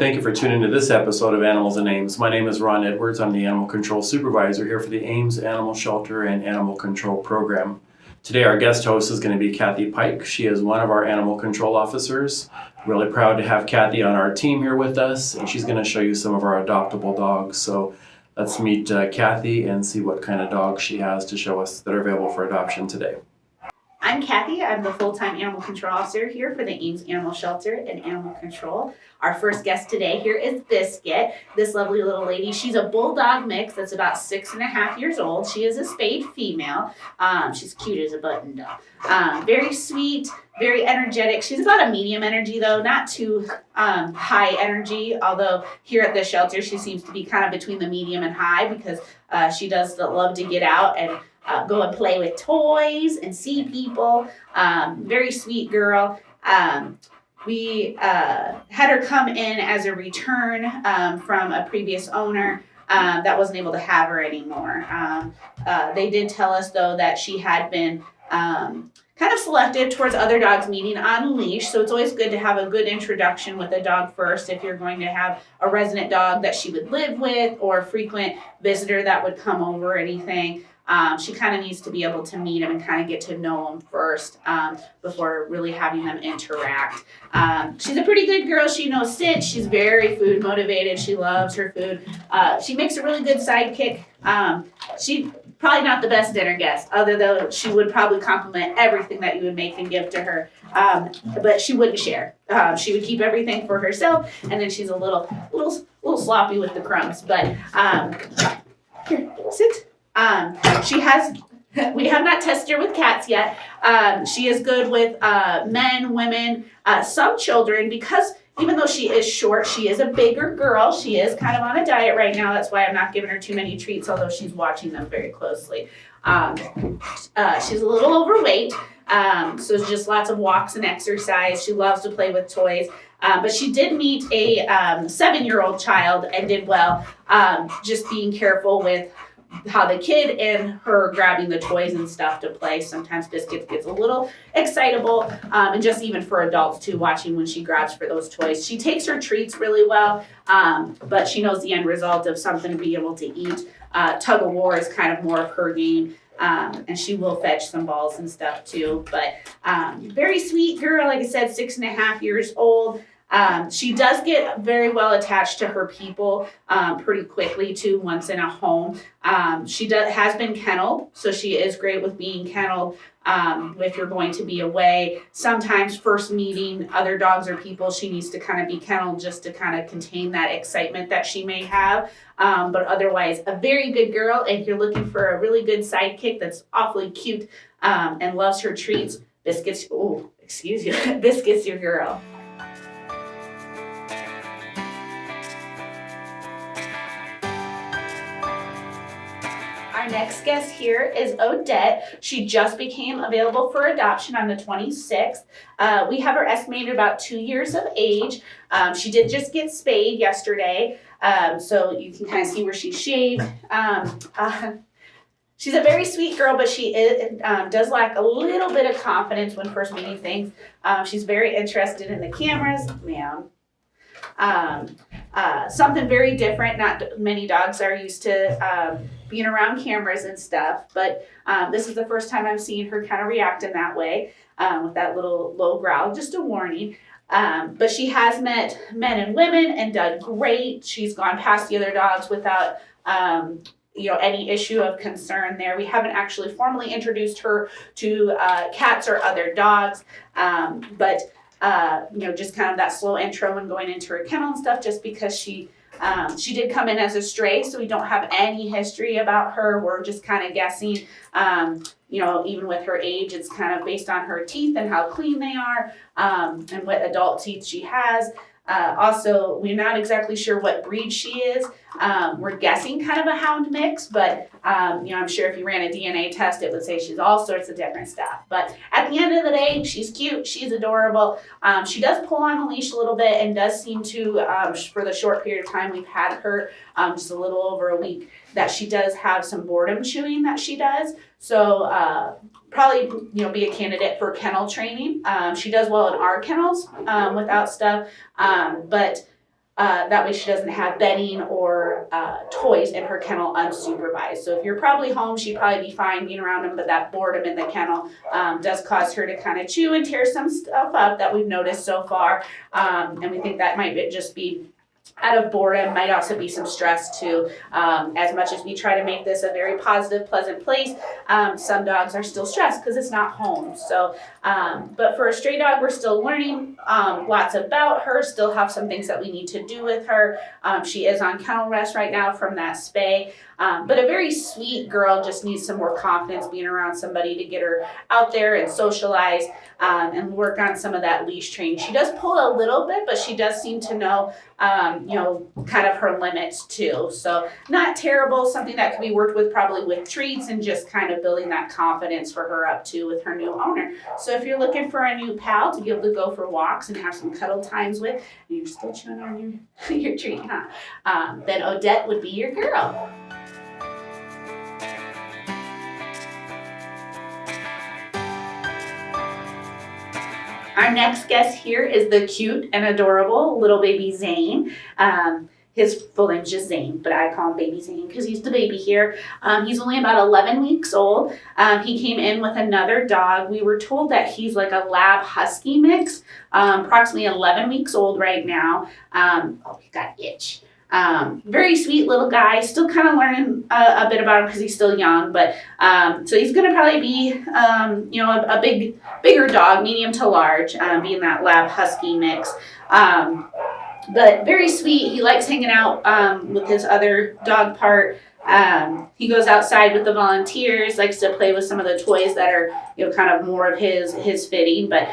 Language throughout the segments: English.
thank you for tuning into this episode of Animals and Ames. My name is Ron Edwards. I'm the Animal Control Supervisor here for the Ames Animal Shelter and Animal Control Program. Today our guest host is going to be Kathy Pike. She is one of our animal control officers. Really proud to have Kathy on our team here with us, and she's going to show you some of our adoptable dogs. So let's meet Kathy and see what kind of dogs she has to show us that are available for adoption today. I'm Kathy. I'm the full-time animal control officer here for the Ames Animal Shelter and Animal Control. Our first guest today here is Biscuit, this lovely little lady. She's a bulldog mix that's about 6.5 years old. She is a spayed female. She's cute as a button doll. Very sweet, very energetic. She's about a medium energy though, not too high energy, although here at the shelter she seems to be kind of between the medium and high because she does love to get out and go and play with toys and see people. Very sweet girl. We had her come in as a return from a previous owner that wasn't able to have her anymore. They did tell us, though, that she had been kind of selective towards other dogs meeting on leash, so it's always good to have a good introduction with a dog first if you're going to have a resident dog that she would live with or a frequent visitor that would come over or anything. She kind of needs to be able to meet them and kind of get to know them first before really having them interact. She's a pretty good girl. She knows sit. She's very food motivated. She loves her food. She makes a really good sidekick. She's probably not the best dinner guest, other though she would probably compliment everything that you would make and give to her. But she wouldn't share. She would keep everything for herself, and then she's a little sloppy with the crumbs. But here, sit. We have not tested her with cats yet. She is good with men, women, some children, because even though she is short, she is a bigger girl. She is kind of on a diet right now. That's why I'm not giving her too many treats, although she's watching them very closely. She's a little overweight, so it's just lots of walks and exercise. She loves to play with toys. But she did meet a 7-year-old child and did well, just being careful with how the kid and her grabbing the toys and stuff to play. Sometimes Biscuit gets a little excitable, and just even for adults too, watching when she grabs for those toys. She takes her treats really well, but she knows the end result of something to be able to eat. Tug of war is kind of more of her game, and she will fetch some balls and stuff too. But very sweet girl, like I said, 6.5 years old. She does get very well attached to her people pretty quickly too, once in a home. She has been kenneled, so she is great with being kenneled if you're going to be away. Sometimes first meeting other dogs or people, she needs to kind of be kenneled just to kind of contain that excitement that she may have. But otherwise, a very good girl. And if you're looking for a really good sidekick that's awfully cute and loves her treats, Biscuit's your girl. Our next guest here is Odette. She just became available for adoption on the 26th. We have her estimated about 2 years of age. She did just get spayed yesterday, so you can kind of see where she's shaved. She's a very sweet girl, but she does lack a little bit of confidence when first meeting things. She's very interested in the cameras. Something very different. Not many dogs are used to being around cameras and stuff, but this is the first time I'm seeing her kind of react in that way with that little low growl. Just a warning. But she has met men and women and done great. She's gone past the other dogs without any issue of concern there. We haven't actually formally introduced her to cats or other dogs, but just kind of that slow intro and going into her kennel and stuff, just because she did come in as a stray, so we don't have any history about her. We're just kind of guessing, even with her age, it's kind of based on her teeth and how clean they are, and what adult teeth she has. Also, we're not exactly sure what breed she is. We're guessing kind of a hound mix, but I'm sure if you ran a DNA test, it would say she's all sorts of different stuff. But at the end of the day, she's cute, she's adorable. She does pull on the leash a little bit and does seem to, for the short period of time we've had her, just a little over a week, that she does have some boredom chewing that she does. So probably be a candidate for kennel training. She does well in our kennels without stuff, but That way she doesn't have bedding or toys in her kennel unsupervised. So if you're probably home, she'd probably be fine being around them, but that boredom in the kennel does cause her to kind of chew and tear some stuff up that we've noticed so far. And we think that might just be out of boredom, might also be some stress too. As much as we try to make this a very positive, pleasant place, some dogs are still stressed because it's not home. So, but for a stray dog, we're still learning lots about her, still have some things that we need to do with her. She is on kennel rest right now from that spay. But a very sweet girl, just needs some more confidence being around somebody to get her out there and socialize and work on some of that leash training. She does pull a little bit, but she does seem to know, kind of her limits too. So not terrible, something that can be worked with probably with treats and just kind of building that confidence for her up to with her new owner. So if you're looking for a new pal to be able to go for walks and have some cuddle times with, and you're still chewing on your treat, then Odette would be your girl. Our next guest here is the cute and adorable little baby Zane. His full name's just Zane, but I call him baby Zane because he's the baby here. He's only about 11 weeks old. He came in with another dog. We were told that he's like a lab husky mix, approximately 11 weeks old right now. He got itch. Very sweet little guy, still kind of learning a bit about him because he's still young, but so he's going to probably be, a bigger dog, medium to large, being that lab husky mix. But very sweet. He likes hanging out with his other dog part. He goes outside with the volunteers, likes to play with some of the toys that are, kind of more of his fitting, but,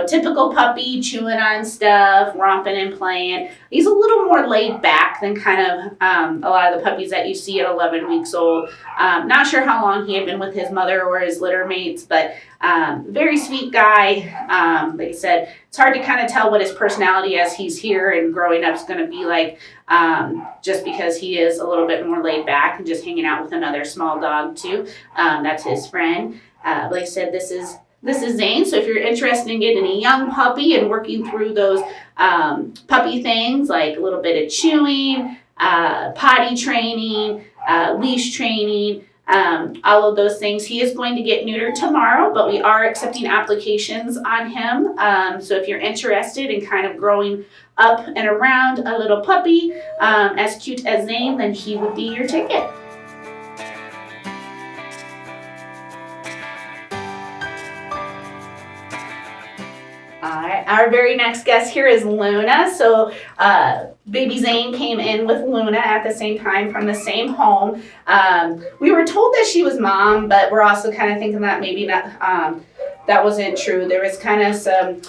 typical puppy, chewing on stuff, romping and playing. He's a little more laid back than kind of a lot of the puppies that you see at 11 weeks old. Not sure how long he had been with his mother or his litter mates, but very sweet guy. Like I said, it's hard to kind of tell what his personality as he's here and growing up is going to be like, just because he is a little bit more laid back and just hanging out with another small dog too. That's his friend. Like I said, this is Zane. So if you're interested in getting a young puppy and working through those puppy things like a little bit of chewing, potty training, leash training, all of those things. He is going to get neutered tomorrow, but we are accepting applications on him. So if you're interested in kind of growing up and around a little puppy as cute as Zane, then he would be your ticket. Our very next guest here is Luna. So baby Zane came in with Luna at the same time from the same home. We were told that she was mom, but we're also kind of thinking that maybe not, that wasn't true. There was kind of some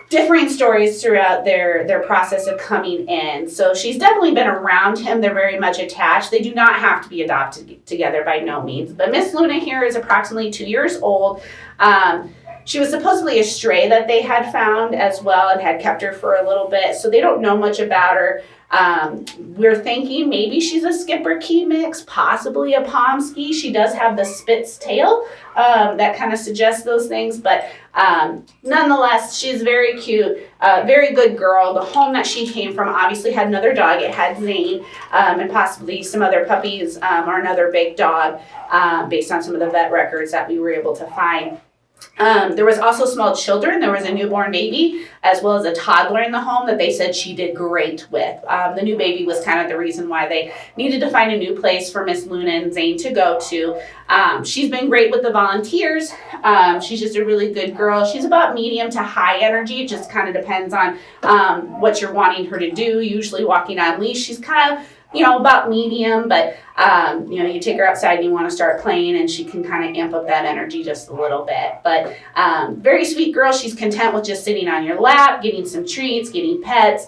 differing stories throughout their process of coming in. So she's definitely been around him. They're very much attached. They do not have to be adopted together by no means. But Miss Luna here is approximately 2 years old. She was supposedly a stray that they had found as well and had kept her for a little bit. So they don't know much about her. We're thinking maybe she's a Schipperke mix, possibly a Pomsky. She does have the Spitz tail that kind of suggests those things. But nonetheless, she's very cute, very good girl. The home that she came from obviously had another dog. It had Zane and possibly some other puppies or another big dog based on some of the vet records that we were able to find. There was also small children. There was a newborn baby as well as a toddler in the home that they said she did great with. The new baby was kind of the reason why they needed to find a new place for Miss Luna and Zane to go to. She's been great with the volunteers. She's just a really good girl. She's about medium to high energy. It just kind of depends on what you're wanting her to do. Usually walking on leash, she's kind of about medium, but, you take her outside and you want to start playing and she can kind of amp up that energy just a little bit. But very sweet girl. She's content with just sitting on your lap, getting some treats, getting pets.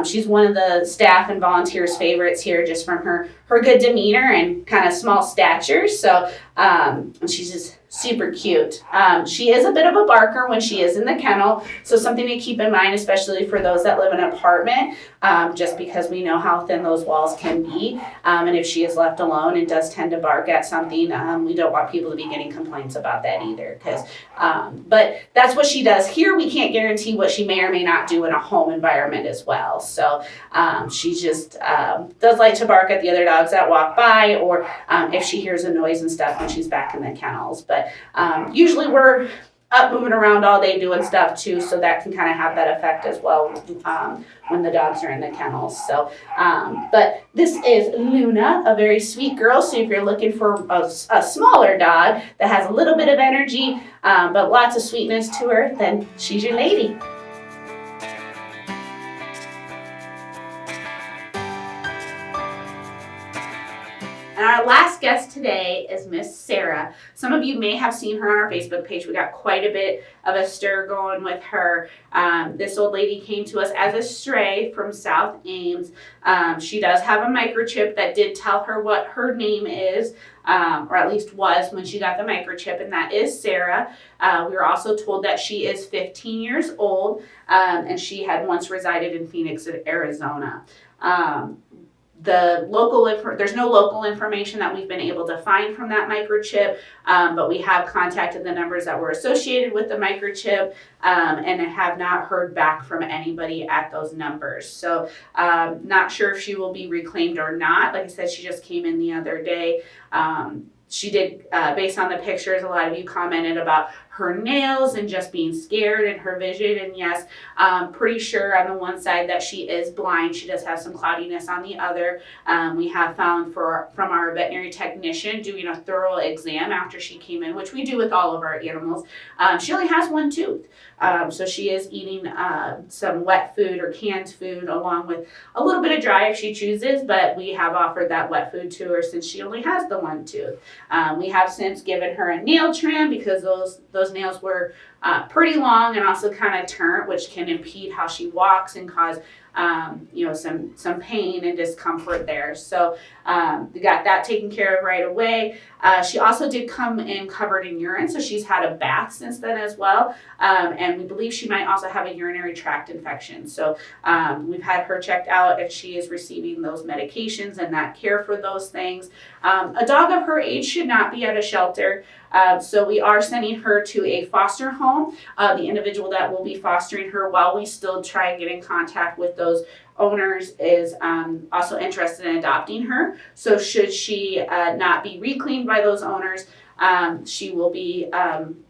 She's one of the staff and volunteers' favorites here just from her good demeanor and kind of small stature. So she's just super cute. She is a bit of a barker when she is in the kennel, so something to keep in mind, especially for those that live in an apartment, just because we know how thin those walls can be. And if she is left alone and does tend to bark at something, we don't want people to be getting complaints about that either. But that's what she does here. We can't guarantee what she may or may not do in a home environment as well. So she just does like to bark at the other dogs that walk by, or if she hears a noise and stuff when she's back in the kennels. But usually we're up moving around all day doing stuff too, so that can kind of have that effect as well when the dogs are in the kennels. So, but this is Luna, a very sweet girl. So if you're looking for a smaller dog that has a little bit of energy, but lots of sweetness to her, then she's your lady. And our last guest today is Miss Sarah. Some of you may have seen her on our Facebook page. We got quite a bit of a stir going with her. This old lady came to us as a stray from South Ames. She does have a microchip that did tell her what her name is, or at least was when she got the microchip, and that is Sarah. We were also told that she is 15 years old, and she had once resided in Phoenix, Arizona. There's no local information that we've been able to find from that microchip, but we have contacted the numbers that were associated with the microchip, and have not heard back from anybody at those numbers. So not sure if she will be reclaimed or not. Like I said, she just came in the other day. She did, based on the pictures, a lot of you commented about her nails and just being scared and her vision. And yes, pretty sure on the one side that she is blind. She does have some cloudiness on the other. We have found from our veterinary technician doing a thorough exam after she came in, which we do with all of our animals. She only has one tooth. So she is eating some wet food or canned food along with a little bit of dry if she chooses, but we have offered that wet food to her since she only has the one tooth. We have since given her a nail trim because those nails were pretty long and also kind of turnt, which can impede how she walks and cause some pain and discomfort there. So we got that taken care of right away. She also did come in covered in urine, so she's had a bath since then as well. And we believe she might also have a urinary tract infection. So we've had her checked out, and she is receiving those medications and that care for those things. A dog of her age should not be at a shelter. So we are sending her to a foster home. The individual that will be fostering her while we still try and get in contact with those owners is also interested in adopting her. So should she not be reclaimed by those owners, she will be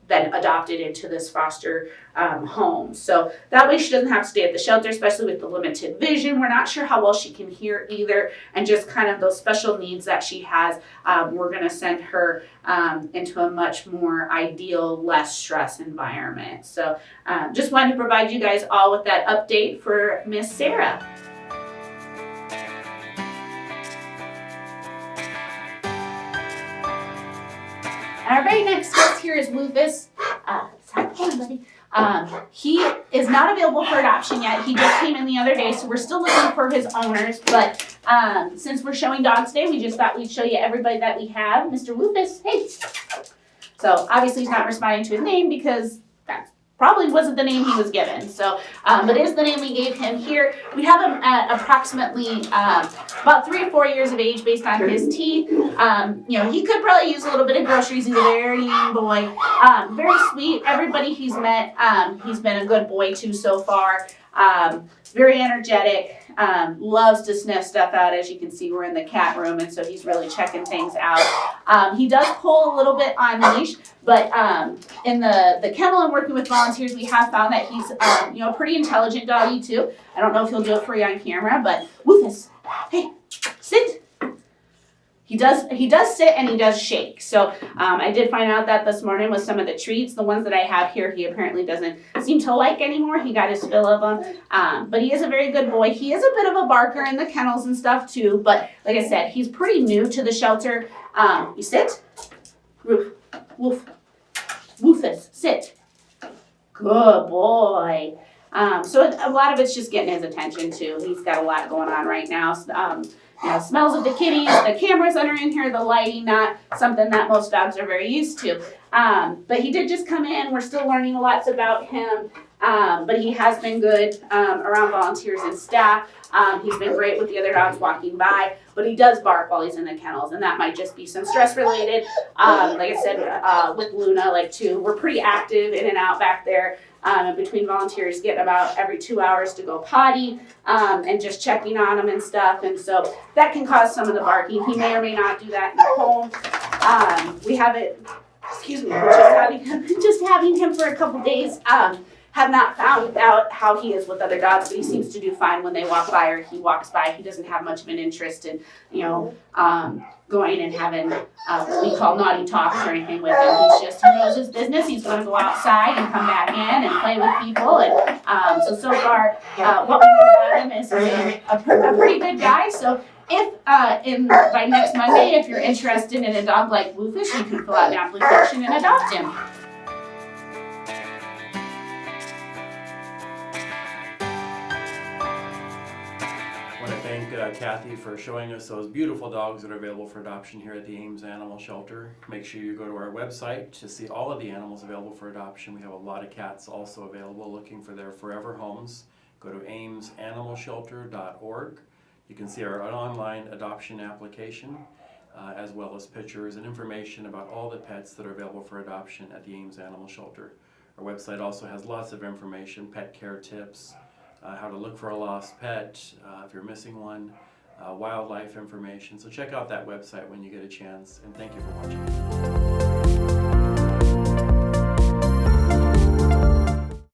then adopted into this foster home. So that way she doesn't have to stay at the shelter, especially with the limited vision. We're not sure how well she can hear either, and just kind of those special needs that she has. We're going to send her into a much more ideal, less stress environment. So just wanted to provide you guys all with that update for Miss Sarah. And our very next guest here is Rufus. Hold on, buddy. He is not available for adoption yet. He just came in the other day, so we're still looking for his owners. But since we're showing dogs today, we just thought we'd show you everybody that we have. Mr. Rufus, hey. So obviously he's not responding to his name because that probably wasn't the name he was given. So, but it is the name we gave him here. We have him at approximately about 3 or 4 years of age based on his teeth. He could probably use a little bit of groceries. He's a very young boy. Very sweet. Everybody he's met, he's been a good boy to so far. Very energetic. Loves to sniff stuff out. As you can see, we're in the cat room, and so he's really checking things out. He does pull a little bit on leash, but in the kennel and working with volunteers, we have found that he's a pretty intelligent doggy too. I don't know if he'll do it for you on camera, but Rufus, hey, sit. He does sit and he does shake. So I did find out that this morning with some of the treats, the ones that I have here, he apparently doesn't seem to like anymore. He got his fill of them. But he is a very good boy. He is a bit of a barker in the kennels and stuff too. But like I said, he's pretty new to the shelter. You sit. Roof. Woof. Woofus. Sit. Good boy. So a lot of it's just getting his attention too. He's got a lot going on right now. smells of the kitties, the cameras that are in here, the lighting, not something that most dogs are very used to. But he did just come in. We're still learning lots about him. But he has been good around volunteers and staff. He's been great with the other dogs walking by, but he does bark while he's in the kennels, and that might just be some stress related. Like I said, with Luna, too, we're pretty active in and out back there. Between volunteers getting about every 2 hours to go potty and just checking on him and stuff, and so that can cause some of the barking. He may or may not do that in the home. We have it. Excuse me. Just having him for a couple days. Have not found out how he is with other dogs, but he seems to do fine when they walk by or he walks by. He doesn't have much of an interest in, going and having what we call naughty talks or anything with him. He knows his business. He's going to go outside and come back in and play with people. And so far, what we know about him is a pretty good guy. So if by next Monday, if you're interested in a dog like Bluefish, you can fill out an application and adopt him. I want to thank Kathy for showing us those beautiful dogs that are available for adoption here at the Ames Animal Shelter. Make sure you go to our website to see all of the animals available for adoption. We have a lot of cats also available looking for their forever homes. Go to amesanimalshelter.org. You can see our online adoption application as well as pictures and information about all the pets that are available for adoption at the Ames Animal Shelter. Our website also has lots of information, pet care tips, how to look for a lost pet, if you're missing one, wildlife information. So check out that website when you get a chance, and thank you for watching.